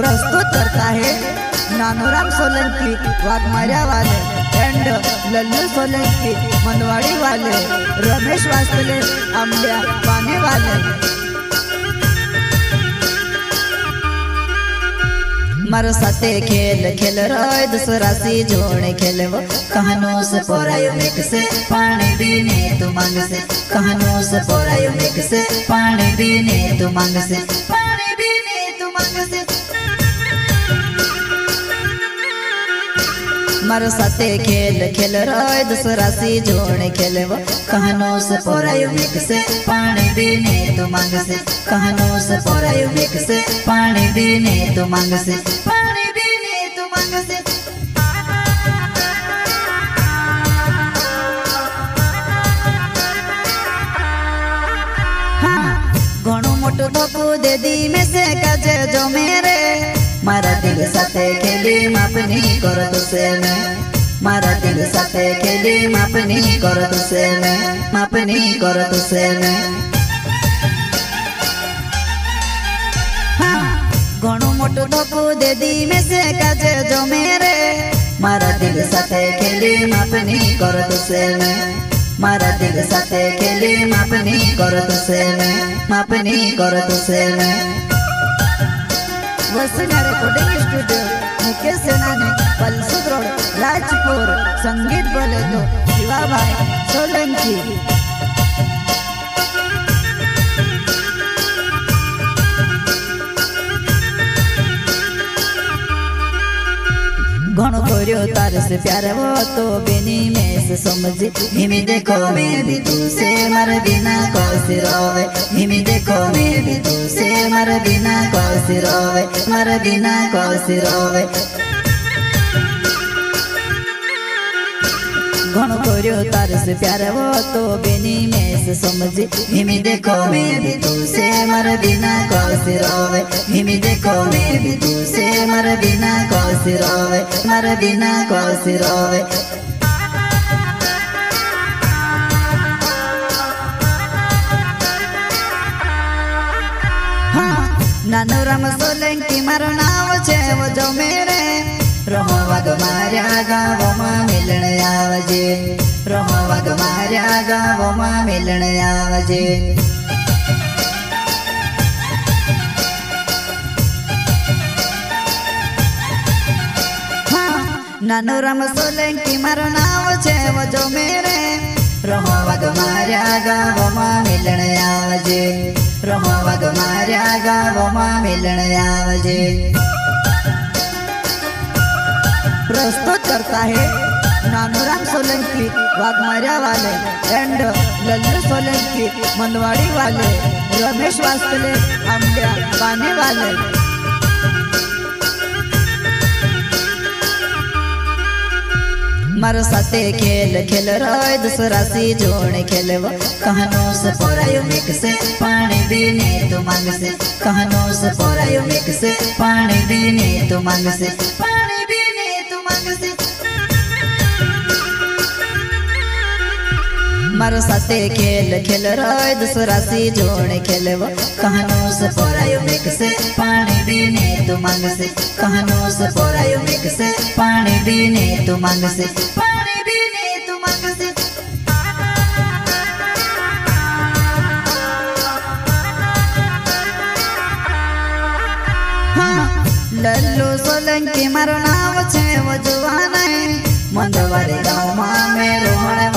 प्रस्तुत करता है नानूराम सोलंकी वाघमारिया वाले एंड लल्लू सोलंकी मंदवाड़ी वाले, रमेश वास्तले आंबलिया पानी वाले। मारो साथे खेल खेल रोय दूसरा सी जोड़े खेलवो, कहानों से पोरायो मेक से पानी पीने तू मांग से, कहानों से पोरायो मेक से पानी पीने तू मांग से, पानी पीने तू मांग से। मारो साथे खेल खेल रोय दूसरा सी जोड़े खेलवो, कहानों से पोरायो मेक से पानी पीने तू मांग से, कहानों से पोरायो मेक से पानी पीने तू मांग से, पानी पीने तू मांग से। घणो मोटो धोकू दे दी में से काजे जो मेरे, मारा दिल साथे खेली मापनी करो तुसे में, मारा दिल साथे खेली मापनी करो तुसे में, मापनी करो तुसे में। घणो मोटो धोकू दे दी में से काजे जो मेरे, मारा दिल साथे खेली मापनी करो तुसे में, मारा दिल साथे खेली मापनी करो तुसे में, मापनी करो तुसे में। वसुंधरा रिकॉर्डिंग स्टूडियो मुकेश सेनानी पलसुद रोड राजपुर, संगीत बोले तो शिवा भाई सोलंकी। घणो कोरियो तार से प्यार वो तो बेनी में से समझी, हिमी देखो मैं भी तू से मर बिना कौसी रोवे, हिमी देखो मैं भी तू से मर बिना कौसी रोवे, मर बिना कौसी रोवे। घणो कोरियो तार से प्यार वो तो बेनी में से समझी, हिमी देखो मैं भी तू से मर बिना कौसी रोवे, हिमी देखो मैं भी तू से मर बिना कौसी रोवे, मर बिना कौसी रोवे। नानूराम सोलंकी मारो नाम छे वो जो मेरे, रहो वाघमारिया गावो मां मिलन आवजे, रहो वाघमारिया गावो मां मिलन आवजे। नानूराम सोलंकी मारो नाम छे वो जो मेरे, रहो वाघमारिया गावो मां मिलन आवजे, रहो वाघमारिया गावो मां मिलन आवजे। प्रस्तुत करता है नानूराम सोलंकी वाघमारिया वाले एंड लल्लू सोलंकी मंदवाड़ी वाले, रमेश वास्तले आंबलिया पानी वाले। मारो साथे खेल खेल रोय दूसरा सी जोड़े खेलवो, कहानों से पोरायो मेक से पानी पीने तू मांग से, कहानों से पोरायो मेक से पानी पीने तू मांग से, पानी पीने तू मांग से। मारो साथे खेल खेल रोय दूसरा सी जोड़े खेलवो, कहानों से पोरायो मेक से पानी पीने तू मांग से, कहानों से पोरायो मेक से पानी पीने तू मांग से, पानी पीने तू मांग से। लल्लू सोलंकी मारो नाम छे वो जुवान है, मंदवाड़ी गाँव में मेरो हणे